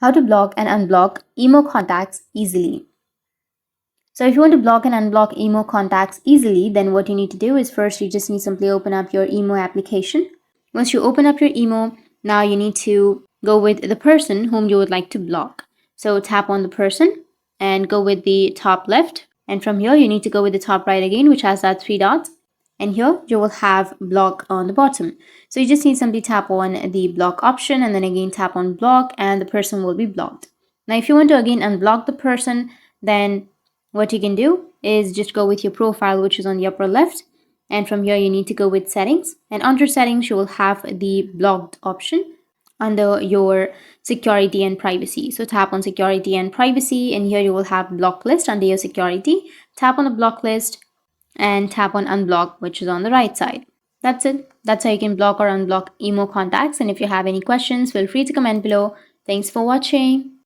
How to block and unblock imo contacts easily. So if you want to block and unblock imo contacts easily, then what you need to do is first you just need to simply open up your imo application. Once you open up your imo, now you need to go with the person whom you would like to block. So tap on the person and go with the top left. And from here, you need to go with the top right again, which has that three dots. And here you will have block on the bottom. So you just need to simply tap on the block option and then again tap on block and the person will be blocked. Now, if you want to again unblock the person, then what you can do is just go with your profile, which is on the upper left. And from here, you need to go with settings. And under settings, you will have the blocked option under your security and privacy. So tap on security and privacy, and here you will have block list under your security. Tap on the block list and tap on unblock, which is on the right side. That's it. That's how you can block or unblock imo contacts. And if you have any questions, feel free to comment below. Thanks for watching.